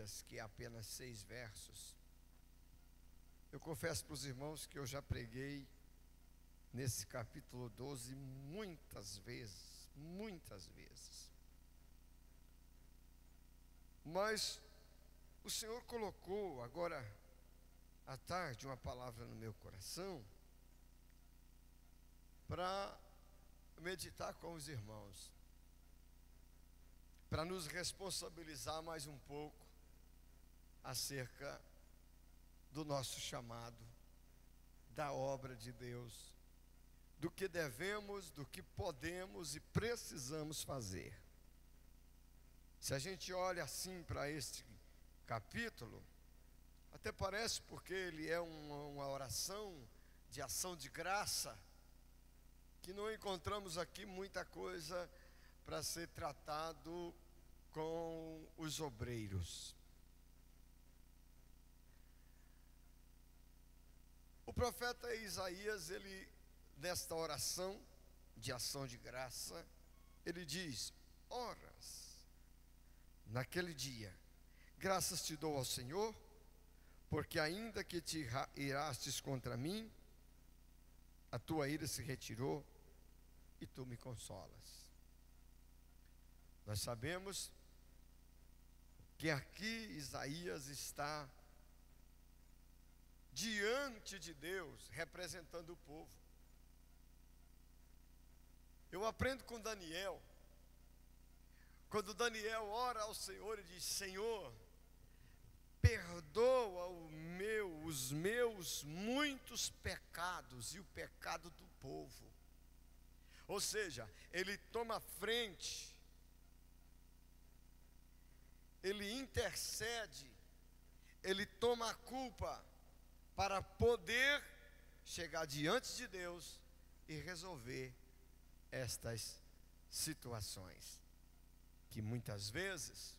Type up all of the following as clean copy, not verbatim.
Isaías, que é apenas 6 versos, eu confesso para os irmãos que eu já preguei nesse capítulo 12 muitas vezes, muitas vezes. Mas o Senhor colocou agora à tarde uma palavra no meu coração para meditar com os irmãos, para nos responsabilizar mais um pouco acerca do nosso chamado, da obra de Deus, do que devemos, do que podemos e precisamos fazer. Se a gente olha assim para este capítulo, até parece, porque ele é uma oração de ação de graça, que não encontramos aqui muita coisa para ser tratado com os obreiros. O profeta Isaías, ele, nesta oração de ação de graça, ele diz: Horas, naquele dia, graças te dou ao Senhor, porque ainda que te irastes contra mim, a tua ira se retirou e tu me consolas. Nós sabemos que aqui Isaías está diante de Deus, representando o povo. Eu aprendo com Daniel, quando Daniel ora ao Senhor e diz: Senhor, perdoa os meus muitos pecados e o pecado do povo. Ou seja, ele toma frente, ele intercede, ele toma a culpa para poder chegar diante de Deus e resolver estas situações que muitas vezes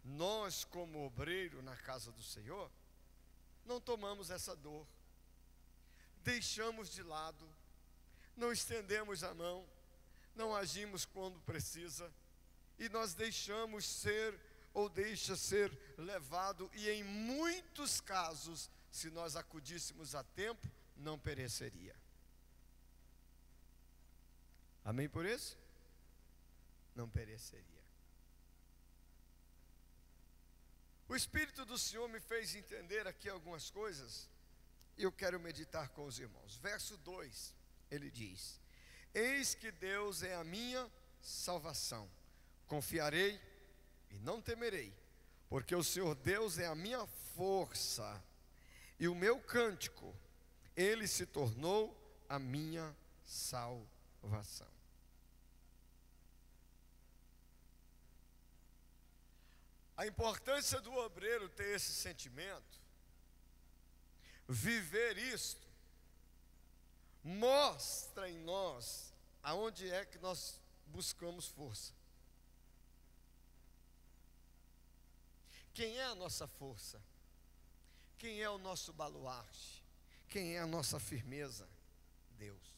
nós, como obreiro na casa do Senhor, não tomamos essa dor, deixamos de lado, não estendemos a mão, não agimos quando precisa, e nós deixamos ser ou deixa ser levado, e em muitos casos, se nós acudíssemos a tempo, não pereceria. Amém por isso? Não pereceria. O Espírito do Senhor me fez entender aqui algumas coisas, e eu quero meditar com os irmãos. Verso 2, ele diz: Eis que Deus é a minha salvação, confiarei e não temerei, porque o Senhor Deus é a minha força, e o meu cântico, ele se tornou a minha salvação. A importância do obreiro ter esse sentimento, viver isto, mostra em nós aonde é que nós buscamos força. Quem é a nossa força? Quem é o nosso baluarte? Quem é a nossa firmeza? Deus.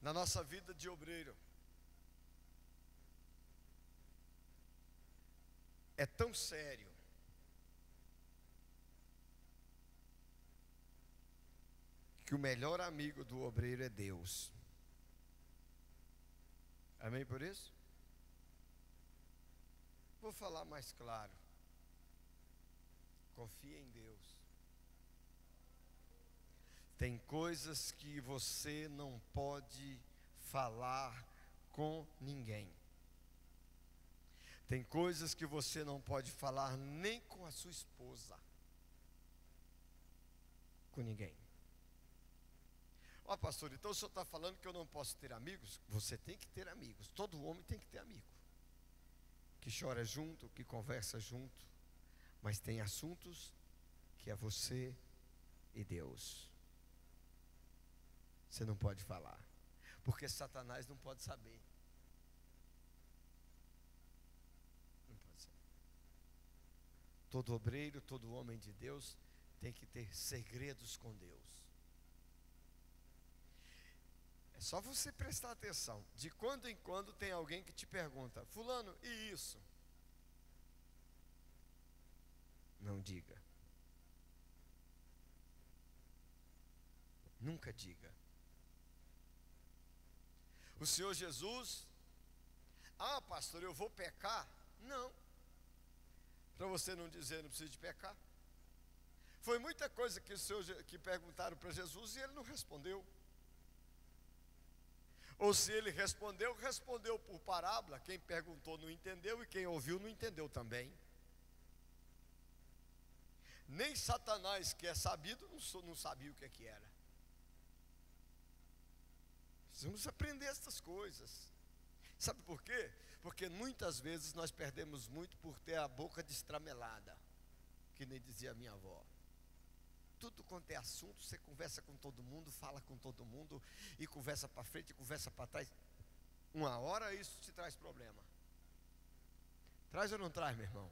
Na nossa vida de obreiro, é tão sério que o melhor amigo do obreiro é Deus. Amém por isso? Vou falar mais claro. Confia em Deus. Tem coisas que você não pode falar com ninguém. Tem coisas que você não pode falar nem com a sua esposa. Com ninguém. Ó, pastor, então o senhor está falando que eu não posso ter amigos? Você tem que ter amigos. Todo homem tem que ter amigo. Que chora junto, que conversa junto. Mas tem assuntos que é você e Deus. Você não pode falar, porque Satanás não pode saber. Não pode saber. Todo obreiro, todo homem de Deus tem que ter segredos com Deus. Só você prestar atenção. De quando em quando tem alguém que te pergunta: fulano, e isso? Não diga. Nunca diga. O Senhor Jesus: ah, pastor, eu vou pecar? Não. Para você não dizer, não precisa de pecar. Foi muita coisa que perguntaram para Jesus e ele não respondeu. Ou se ele respondeu, respondeu por parábola. Quem perguntou não entendeu e quem ouviu não entendeu também. Nem Satanás, que é sabido, não sabia o que era. Precisamos aprender essas coisas. Sabe por quê? Porque muitas vezes nós perdemos muito por ter a boca destramelada, que nem dizia a minha avó. Tudo quanto é assunto, você conversa com todo mundo, fala com todo mundo, e conversa para frente, e conversa para trás. Uma hora isso te traz problema. Traz ou não traz, meu irmão?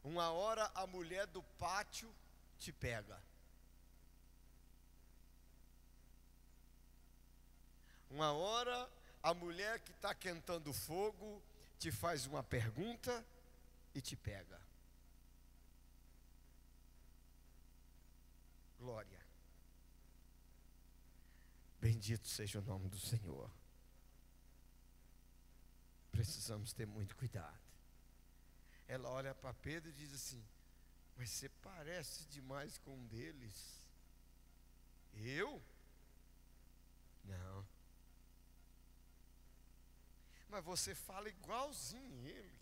Uma hora a mulher do pátio te pega. Uma hora a mulher que está quentando fogo te faz uma pergunta e te pega. Glória. Bendito seja o nome do Senhor. Precisamos ter muito cuidado. Ela olha para Pedro e diz assim: mas você parece demais com um deles. Eu? Não. Mas você fala igualzinho ele.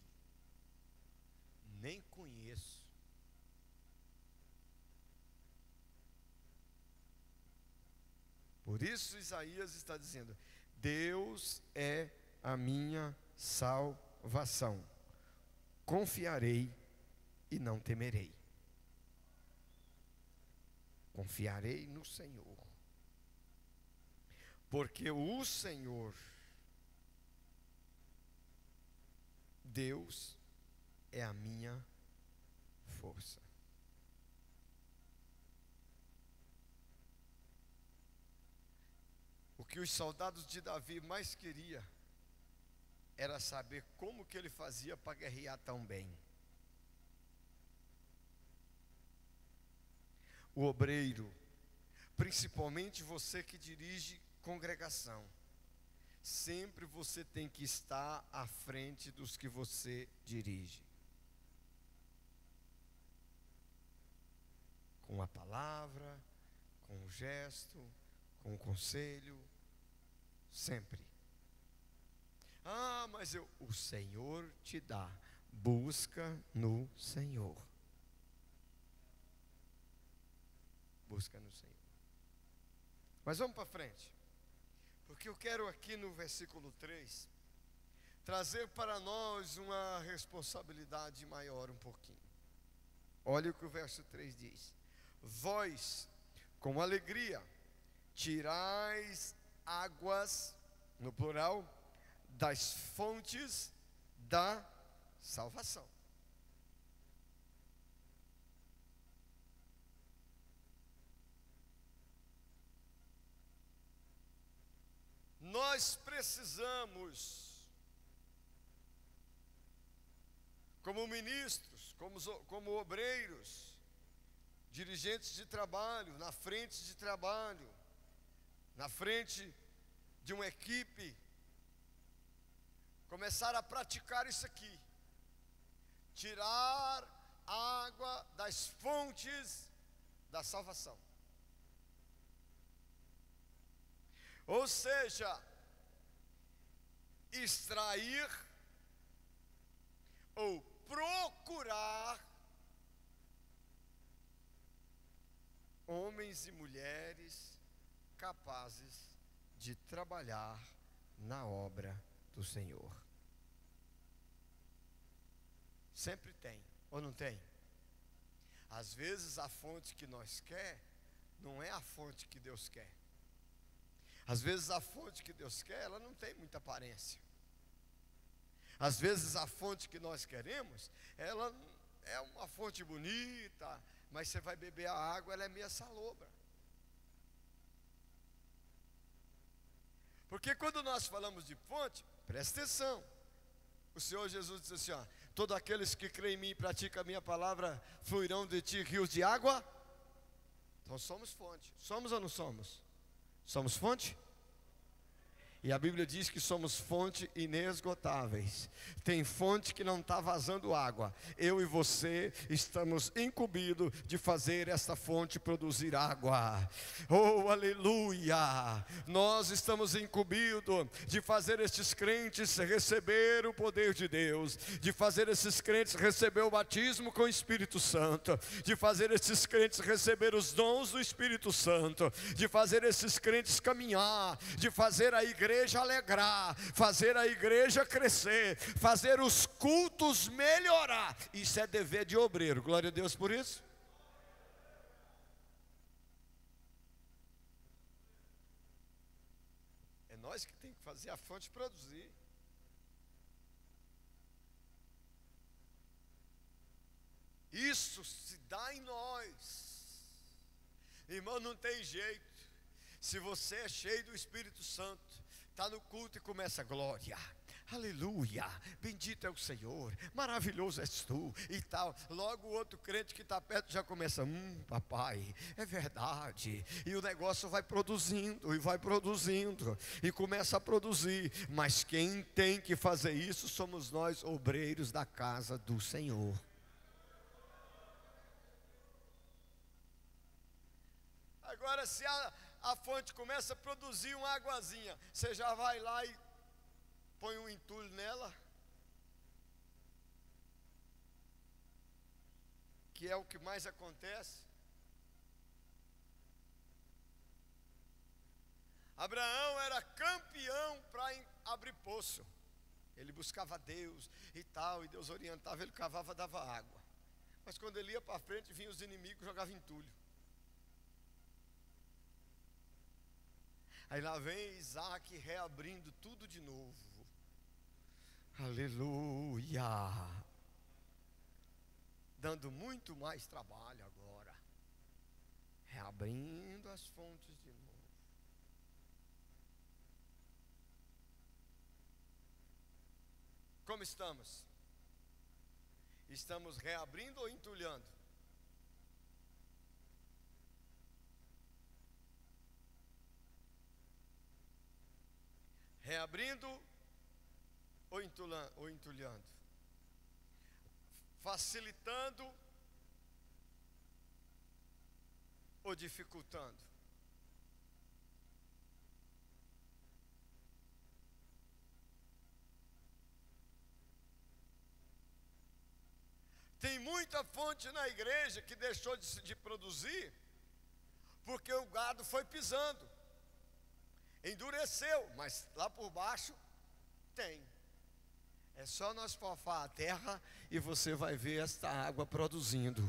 Nem conheço. Por isso Isaías está dizendo: Deus é a minha salvação. Confiarei e não temerei. Confiarei no Senhor. Porque o Senhor, Deus, é a minha força. O que os soldados de Davi mais queriam era saber como que ele fazia para guerrear tão bem. O obreiro, principalmente você que dirige congregação, sempre você tem que estar à frente dos que você dirige. Com a palavra, com o gesto, com o conselho, sempre. Ah, mas o Senhor te dá. Busca no Senhor. Busca no Senhor. Mas vamos para frente. Porque eu quero aqui no versículo 3 trazer para nós uma responsabilidade maior um pouquinho. Olha o que o verso 3 diz: vós, com alegria, tirais águas, no plural, das fontes da salvação. Nós precisamos, como ministros, como obreiros, dirigentes de trabalho, na frente de trabalho, na frente de uma equipe, começar a praticar isso aqui: tirar água das fontes da salvação. Ou seja, extrair ou procurar homens e mulheres capazes de trabalhar na obra do Senhor. Sempre tem, ou não tem? Às vezes a fonte que nós quer não é a fonte que Deus quer. Às vezes a fonte que Deus quer, ela não tem muita aparência. Às vezes a fonte que nós queremos, ela é uma fonte bonita, mas você vai beber a água, ela é meia salobra. Porque quando nós falamos de fonte, presta atenção. O Senhor Jesus disse assim, ó: todos aqueles que creem em mim e praticam a minha palavra, fluirão de ti rios de água. Então somos fonte. Somos ou não somos? Somos fonte? E a Bíblia diz que somos fonte inesgotáveis. Tem fonte que não está vazando água. Eu e você estamos incumbidos de fazer esta fonte produzir água. Oh, aleluia! Nós estamos incumbidos de fazer estes crentes receber o poder de Deus, de fazer esses crentes receber o batismo com o Espírito Santo, de fazer esses crentes receber os dons do Espírito Santo, de fazer esses crentes caminhar, de fazer a igreja alegrar, fazer a igreja crescer, fazer os cultos melhorar. Isso é dever de obreiro. Glória a Deus por isso. É nós que tem que fazer a fonte produzir. Isso se dá em nós. Irmão, não tem jeito. Se você é cheio do Espírito Santo, está no culto e começa a glória, aleluia, bendito é o Senhor, maravilhoso és tu e tal. Logo o outro crente que está perto já começa: papai, é verdade. E o negócio vai produzindo e vai produzindo e começa a produzir. Mas quem tem que fazer isso somos nós, obreiros da casa do Senhor. Agora, se a fonte começa a produzir uma aguazinha, você já vai lá e põe um entulho nela, que é o que mais acontece. Abraão era campeão para abrir poço. Ele buscava Deus e tal, e Deus orientava, ele cavava, dava água. Mas quando ele ia para frente, vinham os inimigos, jogavam entulho. Aí lá vem Isaac reabrindo tudo de novo. Aleluia. Dando muito mais trabalho agora. Reabrindo as fontes de novo. Como estamos? Estamos reabrindo ou entulhando? Reabrindo ou entulhando? Facilitando ou dificultando? Tem muita fonte na igreja que deixou de produzir porque o gado foi pisando. Endureceu, mas lá por baixo tem. É só nós fofar a terra e você vai ver esta água produzindo.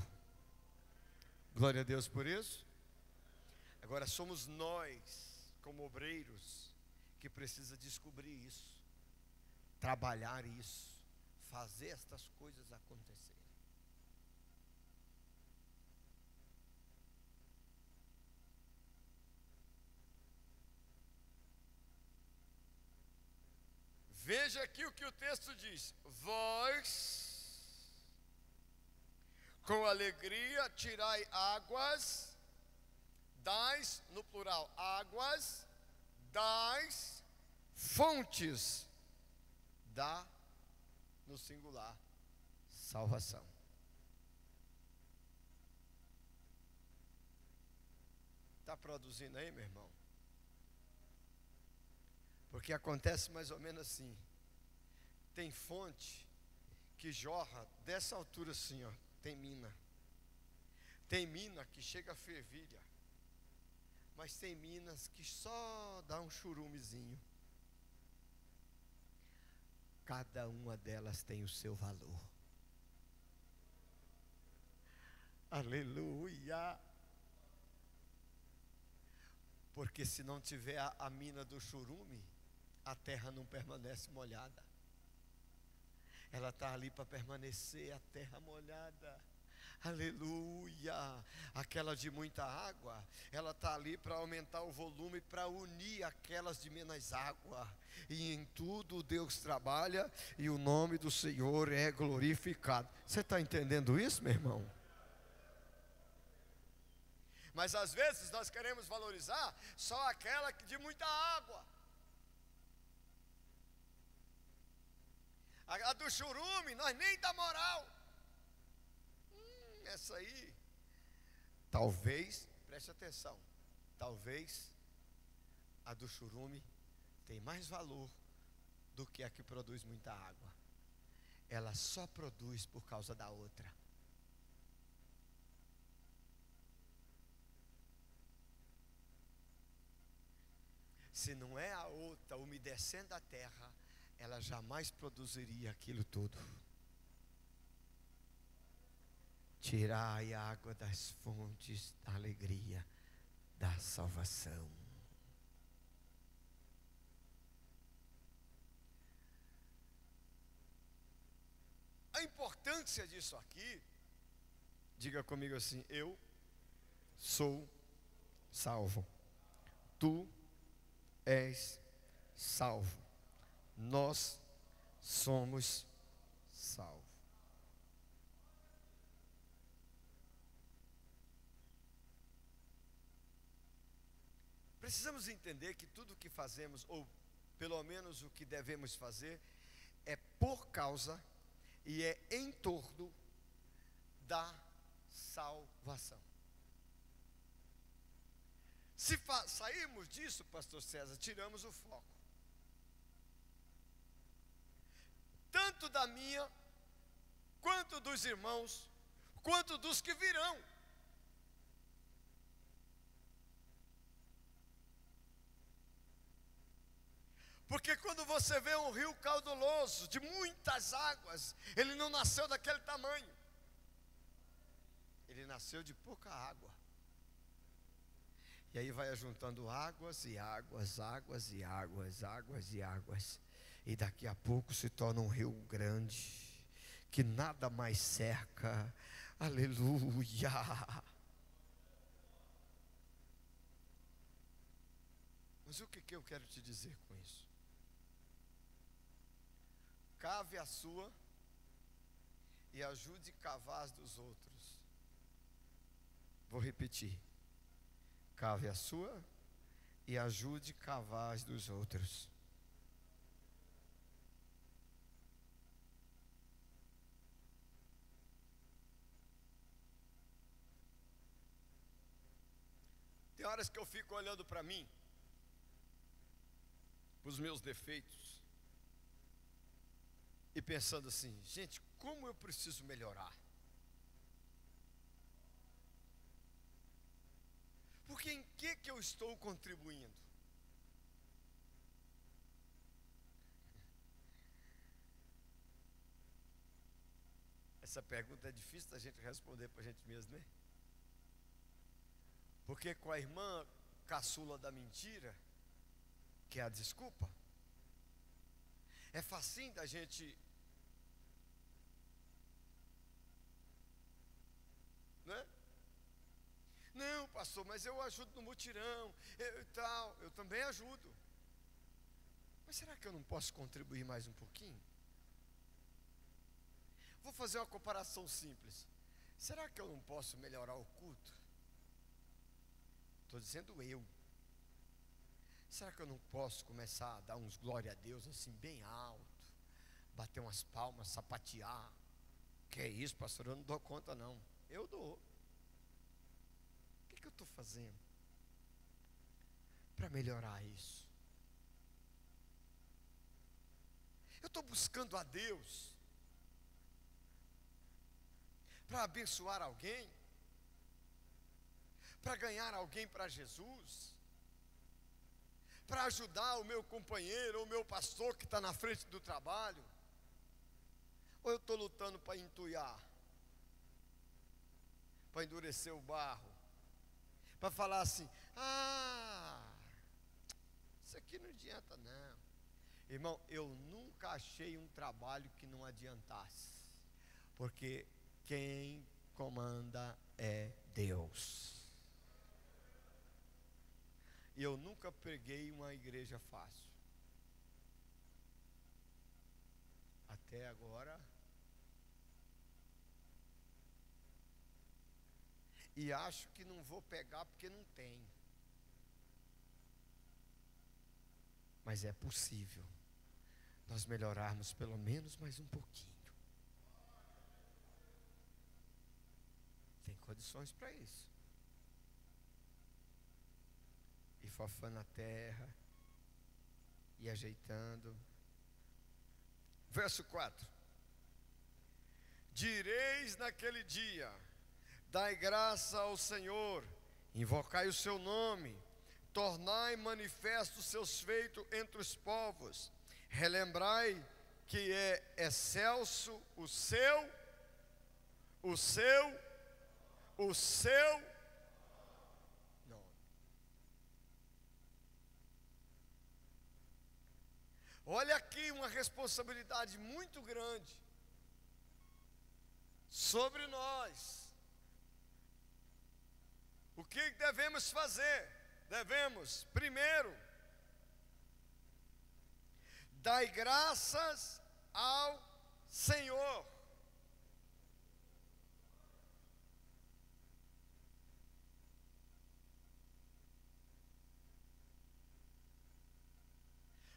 Glória a Deus por isso. Agora somos nós, como obreiros, que precisa descobrir isso, trabalhar isso, fazer estas coisas acontecerem. Veja aqui o que o texto diz: vós, com alegria, tirai águas, das, no plural, águas, das fontes da, no singular, salvação. Está produzindo aí, meu irmão? Porque acontece mais ou menos assim. Tem fonte que jorra dessa altura assim, ó. Tem mina. Tem mina que chega a fervilha. Mas tem minas que só dá um churumezinho. Cada uma delas tem o seu valor. Aleluia. Porque se não tiver a mina do churume, a terra não permanece molhada. Ela está ali para permanecer, a terra molhada. Aleluia. Aquela de muita água, ela está ali para aumentar o volume, para unir aquelas de menos água. E em tudo Deus trabalha e o nome do Senhor é glorificado. Você está entendendo isso, meu irmão? Mas às vezes nós queremos valorizar só aquela de muita água. A do churume, nós nem dá moral. Essa aí, talvez, preste atenção, talvez a do churume tem mais valor do que a que produz muita água. Ela só produz por causa da outra. Se não é a outra umedecendo a terra, ela jamais produziria aquilo tudo. Tirai a água das fontes da alegria, da salvação. A importância disso aqui, diga comigo assim: eu sou salvo. Tu és salvo. Nós somos salvos. Precisamos entender que tudo o que fazemos, ou pelo menos o que devemos fazer, é por causa e é em torno da salvação. Se sairmos disso, pastor César, tiramos o foco. Tanto da minha, quanto dos irmãos, quanto dos que virão. Porque quando você vê um rio caudaloso, de muitas águas, ele não nasceu daquele tamanho. Ele nasceu de pouca água. E aí vai ajuntando águas e águas, águas e águas, águas e águas. E daqui a pouco se torna um rio grande, que nada mais cerca. Aleluia! Mas o que eu quero te dizer com isso? Cave a sua e ajude a cavar as dos outros. Vou repetir. Cave a sua e ajude a cavar as dos outros. Tem horas que eu fico olhando para mim, para os meus defeitos, e pensando assim: gente, como eu preciso melhorar? Porque em que eu estou contribuindo? Essa pergunta é difícil da gente responder para a gente mesmo, né? Porque com a irmã caçula da mentira, que é a desculpa, é facinho da gente, né? Não, pastor, mas eu ajudo no mutirão, eu também ajudo. Mas será que eu não posso contribuir mais um pouquinho? Vou fazer uma comparação simples. Será que eu não posso melhorar o culto? Estou dizendo eu. Será que eu não posso começar a dar uns glória a Deus assim bem alto? Bater umas palmas, sapatear? Que é isso, pastor? Eu não dou conta não. Eu dou. O que eu estou fazendo para melhorar isso? Eu estou buscando a Deus para abençoar alguém, para ganhar alguém para Jesus, para ajudar o meu companheiro, ou o meu pastor que está na frente do trabalho? Ou eu estou lutando para entulhar, para endurecer o barro, para falar assim: isso aqui não adianta não. Irmão, eu nunca achei um trabalho que não adiantasse, porque quem comanda é Deus. E eu nunca preguei uma igreja fácil. Até agora. E acho que não vou pegar porque não tem. Mas é possível nós melhorarmos pelo menos mais um pouquinho. Tem condições para isso. E fofando a terra, e ajeitando. Verso 4. Direis naquele dia: dai graça ao Senhor, invocai o seu nome, tornai manifestos os seus feitos entre os povos, relembrai que é excelso o seu nome. Olha aqui uma responsabilidade muito grande sobre nós. O que devemos fazer? Devemos, primeiro, dar graças ao Senhor.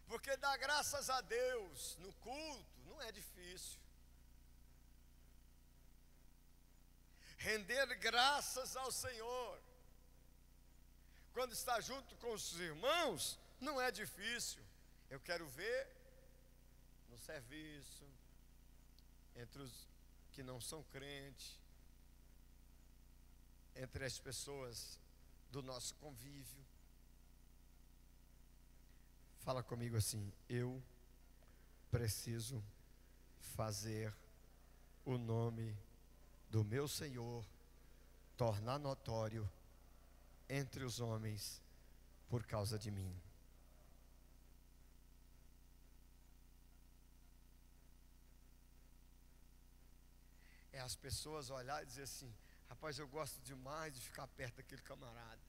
Porque dar graças a Deus no culto não é difícil. Render graças ao Senhor quando está junto com os irmãos não é difícil. Eu quero ver no serviço, entre os que não são crentes, entre as pessoas do nosso convívio. Fala comigo assim: eu preciso fazer o nome do meu Senhor tornar notório entre os homens por causa de mim. É as pessoas olhar e dizer assim: rapaz, eu gosto demais de ficar perto daquele camarada.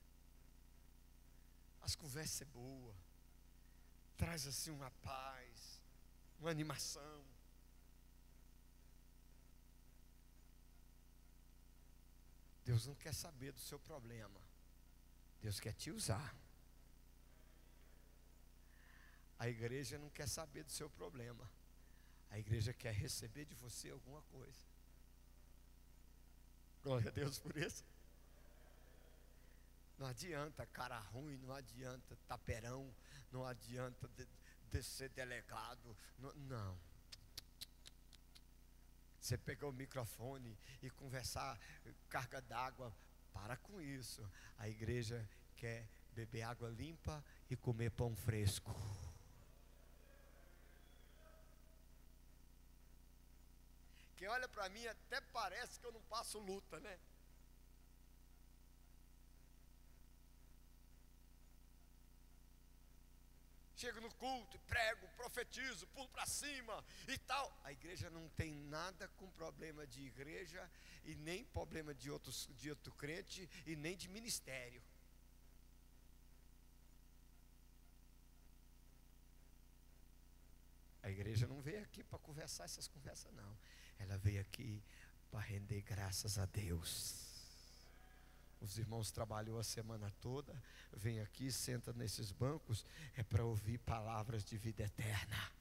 As conversas é boa, traz assim uma paz, uma animação. Deus não quer saber do seu problema. Deus quer te usar. A igreja não quer saber do seu problema. A igreja quer receber de você alguma coisa. Glória a Deus por isso. Não adianta cara ruim, não adianta taperão, não adianta ser delegado. Não. Você pegar o microfone e conversar, carga d'água, para com isso. A igreja quer beber água limpa e comer pão fresco. Quem olha para mim até parece que eu não passo luta, né? Chego no culto, prego, profetizo, pulo para cima e tal. A igreja não tem nada com problema de igreja e nem problema de outro crente e nem de ministério. A igreja não veio aqui para conversar essas conversas, não. Ela veio aqui para render graças a Deus. Os irmãos trabalhou a semana toda, vem aqui, senta nesses bancos, é para ouvir palavras de vida eterna.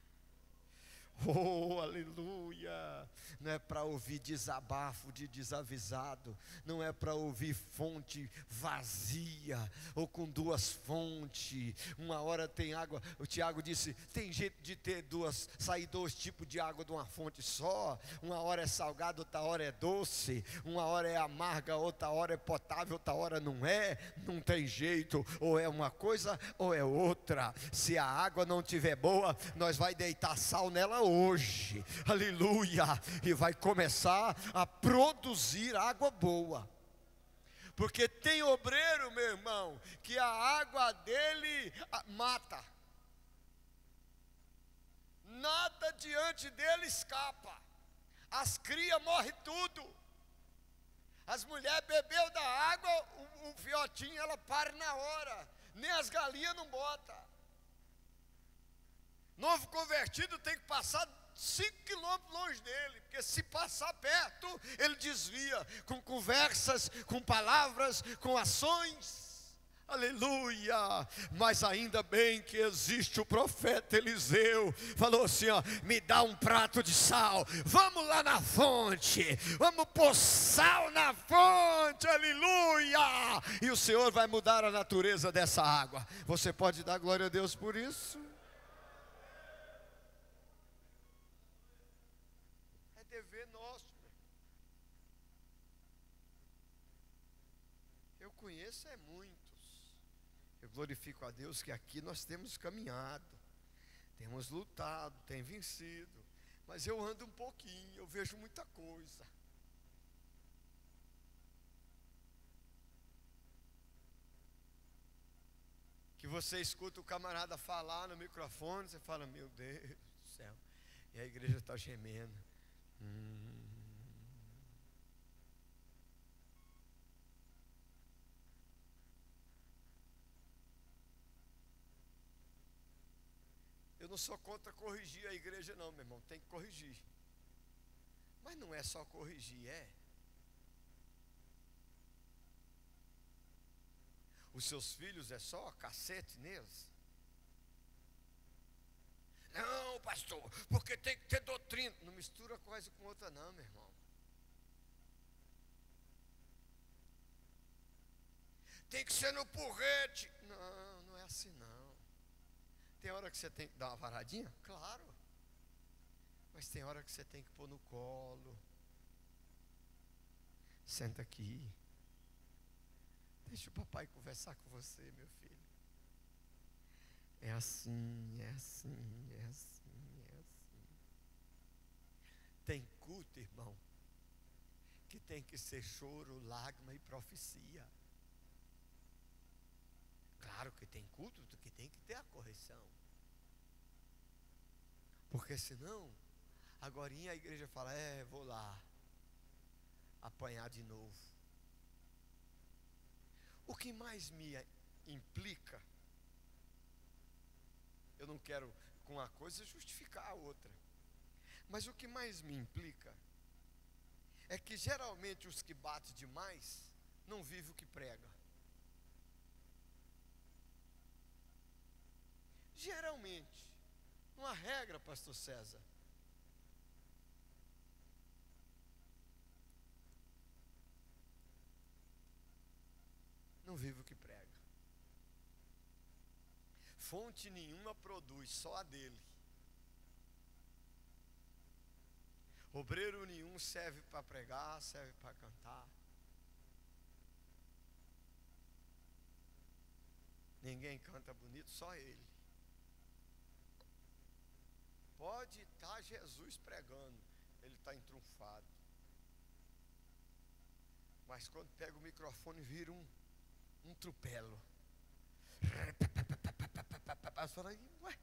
Oh, aleluia! Não é para ouvir desabafo de desavisado, não é para ouvir fonte vazia, ou com duas fontes. Uma hora tem água, o Tiago disse, tem jeito de sair dois tipos de água de uma fonte só. Uma hora é salgada, outra hora é doce, uma hora é amarga, outra hora é potável, outra hora não é. Não tem jeito, ou é uma coisa ou é outra. Se a água não estiver boa, nós vai deitar sal nela hoje, aleluia, e vai começar a produzir água boa, porque tem obreiro, meu irmão, que a água dele mata, nada diante dele escapa, as crias morrem tudo, As mulheres bebeu da água, o fiotinho ela para na hora. Nem as galinhas não bota. Novo convertido tem que passar 5 quilômetros longe dele, porque se passar perto, ele desvia, com conversas, com palavras, com ações. Aleluia, mas ainda bem que existe o profeta Eliseu. Falou assim, ó, me dá um prato de sal, vamos lá na fonte, vamos pôr sal na fonte, aleluia. E o Senhor vai mudar a natureza dessa água. Você pode dar glória a Deus por isso? É dever nosso. Eu conheço muitos. Eu glorifico a Deus que aqui nós temos caminhado, temos lutado, tem vencido, mas eu ando um pouquinho, eu vejo muita coisa. Que você escuta o camarada falar no microfone, você fala, meu Deus do céu, e a igreja está gemendo. Eu não sou contra corrigir a igreja não, meu irmão, tem que corrigir. Mas não é só corrigir, Os seus filhos é só cacete neles? Não, pastor, porque tem que ter doutrina. Não mistura coisa com outra não, meu irmão. Tem que ser no porrete. Não, não é assim não. Tem hora que você tem que dar uma varadinha? Claro. Mas tem hora que você tem que pôr no colo. Senta aqui. Deixa o papai conversar com você, meu filho. É assim, é assim, é assim, é assim. Tem culto, irmão, que tem que ser choro, lágrima e profecia. Claro que tem culto que tem que ter a correção. Porque senão, agorinha a igreja fala, vou lá apanhar de novo. O que mais me implica, eu não quero com uma coisa justificar a outra, mas o que mais me implica é que geralmente os que batem demais não vivem o que prega. Geralmente, uma regra, pastor César. Não vive o que prega. Fonte nenhuma produz, só a dele. Obreiro nenhum serve para pregar, serve para cantar. Ninguém canta bonito, só ele. Pode estar Jesus pregando, ele está entrunfado. Mas quando pega o microfone, vira um trupelo. Você fala, ué?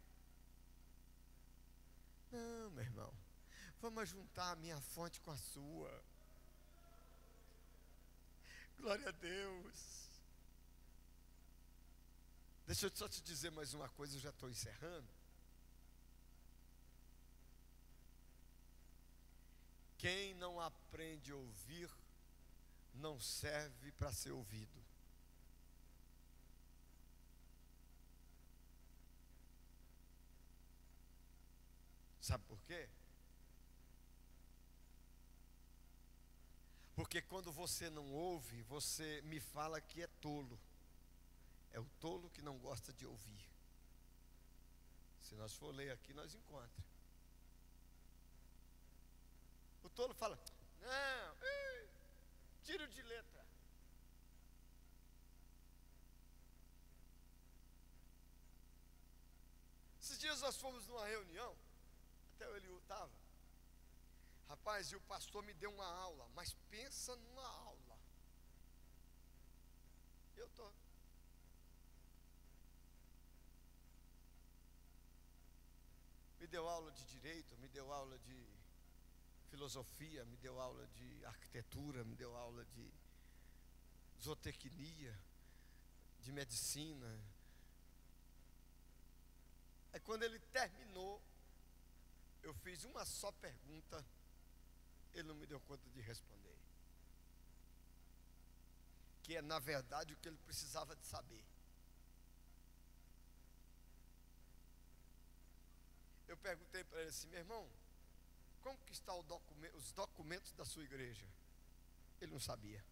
Não, meu irmão, vamos juntar a minha fonte com a sua. Glória a Deus. Deixa eu só te dizer mais uma coisa, eu já estou encerrando. Quem não aprende a ouvir, não serve para ser ouvido. Sabe por quê? Porque quando você não ouve, você me fala que é tolo. É o tolo que não gosta de ouvir. Se nós for ler aqui, nós encontramos. O tolo fala, não, tiro de letra. Esses dias nós fomos numa reunião, até o Eliú estava. Rapaz, e o pastor me deu uma aula, mas pensa numa aula. Eu estou. Me deu aula de direito, me deu aula de filosofia, me deu aula de arquitetura, me deu aula de zootecnia, de medicina. Aí quando ele terminou, eu fiz uma só pergunta, ele não me deu conta de responder. Que é, na verdade, o que ele precisava de saber. Eu perguntei para ele assim: meu irmão, como que está os documentos da sua igreja? Ele não sabia.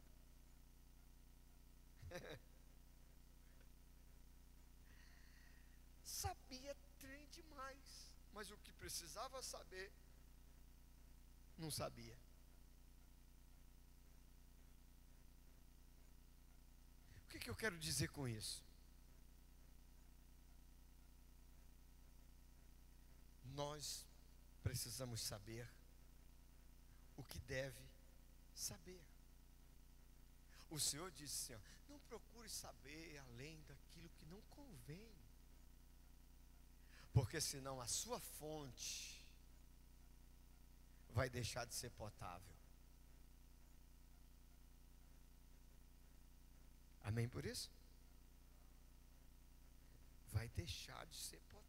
Sabia trem demais, mas o que precisava saber, não sabia. O que eu quero dizer com isso? Nós precisamos saber o que deve saber. O Senhor disse assim: ó, não procure saber além daquilo que não convém, porque senão a sua fonte vai deixar de ser potável. Amém por isso? Vai deixar de ser potável.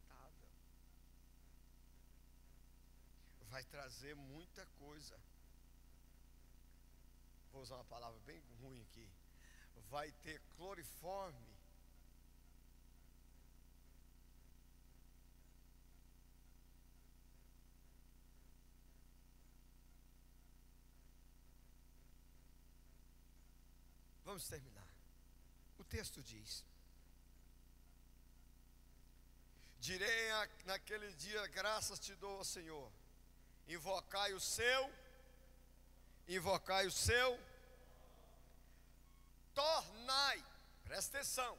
Vai trazer muita coisa. Vou usar uma palavra bem ruim aqui. Vai ter cloriforme. Vamos terminar. O texto diz: direi naquele dia, graças te dou, Senhor. Invocai o seu, tornai, presta atenção,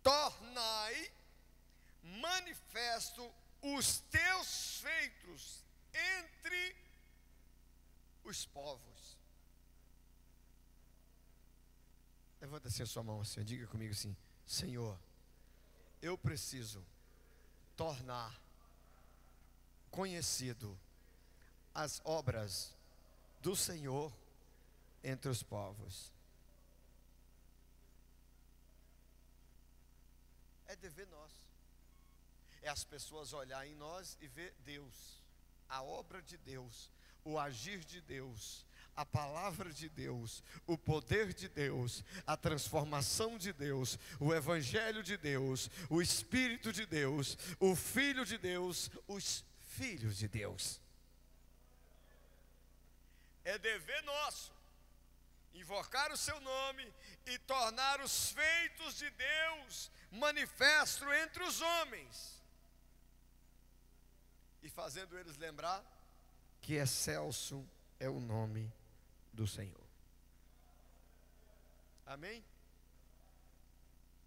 tornai manifesto os teus feitos entre os povos. Levanta assim a sua mão assim, diga comigo assim: Senhor, eu preciso tornar conhecido as obras do Senhor entre os povos. É dever nosso. É as pessoas olharem em nós e ver Deus, a obra de Deus, o agir de Deus, a palavra de Deus, o poder de Deus, a transformação de Deus, o evangelho de Deus, o Espírito de Deus, o Filho de Deus, os filhos de Deus. É dever nosso invocar o seu nome e tornar os feitos de Deus manifesto entre os homens, e fazendo eles lembrar que excelso é o nome do Senhor. Amém?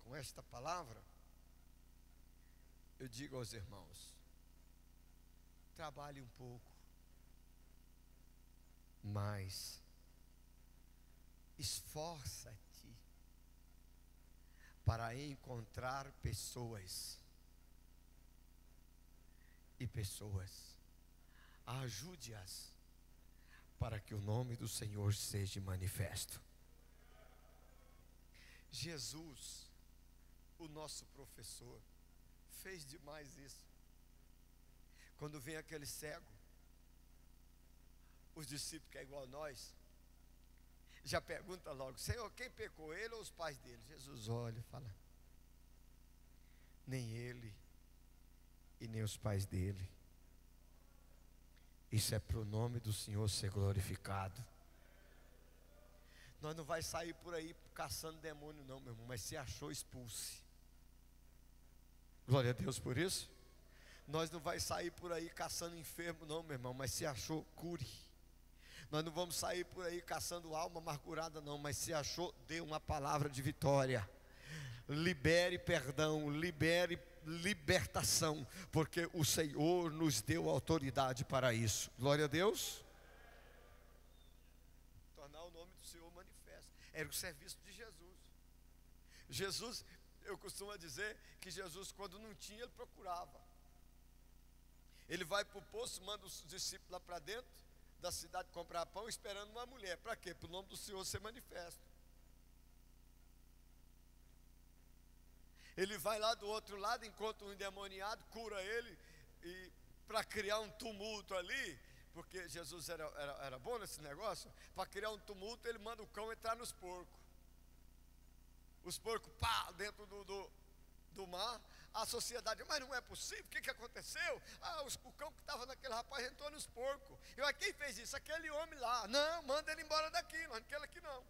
Com esta palavra, eu digo aos irmãos: trabalhe um pouco, mas esforça-te para encontrar pessoas, ajude-as para que o nome do Senhor seja manifesto. Jesus, o nosso professor, fez demais isso. Quando vem aquele cego, os discípulos que é igual a nós, já pergunta logo: Senhor, quem pecou, ele ou os pais dele? Jesus olha e fala: nem ele e nem os pais dele. Isso é para o nome do Senhor ser glorificado. Nós não vai sair por aí caçando demônio não, meu irmão, mas se achou, expulse. Glória a Deus por isso. Nós não vai sair por aí caçando enfermo não, meu irmão, mas se achou, cure. Nós não vamos sair por aí caçando alma amargurada não, mas se achou, dê uma palavra de vitória. Libere perdão, libere libertação, porque o Senhor nos deu autoridade para isso. Glória a Deus. Tornar o nome do Senhor manifesto. Era o serviço de Jesus. Jesus, eu costumo dizer que Jesus, quando não tinha, ele procurava. Ele vai para o poço, manda os discípulos lá para dentro, da cidade comprar pão esperando uma mulher. Para quê? Para o nome do Senhor ser manifesto. Ele vai lá do outro lado, encontra um endemoniado, cura ele, e para criar um tumulto ali, porque Jesus era bom nesse negócio, para criar um tumulto, ele manda o cão entrar nos porcos. Os porcos, pá, dentro do mar. A sociedade, mas não é possível, o que aconteceu? O cão que estava naquele rapaz entrou nos porcos. Quem fez isso? Aquele homem lá. Não, manda ele embora daqui, não aquele aqui não.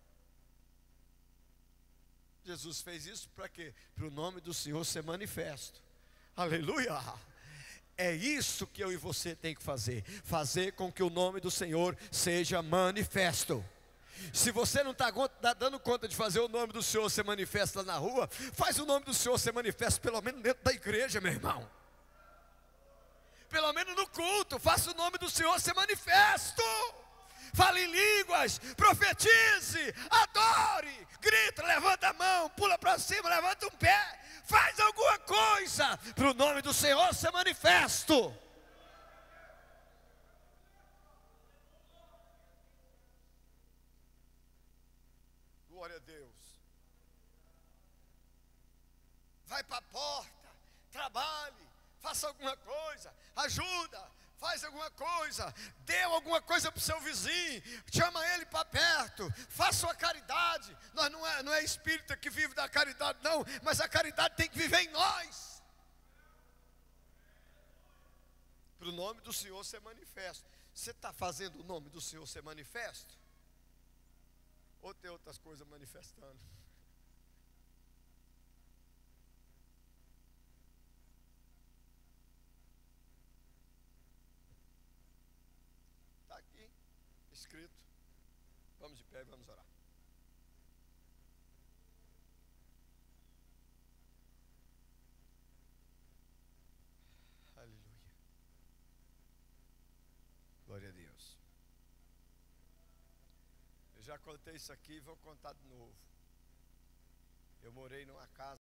Jesus fez isso para quê? Para o nome do Senhor ser manifesto. Aleluia! É isso que eu e você tem que fazer. Fazer com que o nome do Senhor seja manifesto. Se você não está dando conta de fazer o nome do Senhor ser manifesto lá na rua, faz o nome do Senhor ser manifesto pelo menos dentro da igreja, meu irmão. Pelo menos no culto, faça o nome do Senhor ser manifesto. Fale em línguas, profetize, adore, grita, levanta a mão, pula para cima, levanta um pé. Faz alguma coisa para o nome do Senhor ser manifesto. Glória a Deus. Vai para a porta, trabalhe, faça alguma coisa, ajuda, faz alguma coisa, dê alguma coisa para o seu vizinho, chama ele para perto, faça uma caridade. Nós não é espírita que vive da caridade não, mas a caridade tem que viver em nós. Para o nome do Senhor ser manifesto. Você está fazendo o nome do Senhor ser manifesto? Ou tem outras coisas manifestando? Está aqui, escrito. Vamos de pé e vamos orar. Aleluia. Glória a Deus. Eu já contei isso aqui e vou contar de novo. Eu morei numa casa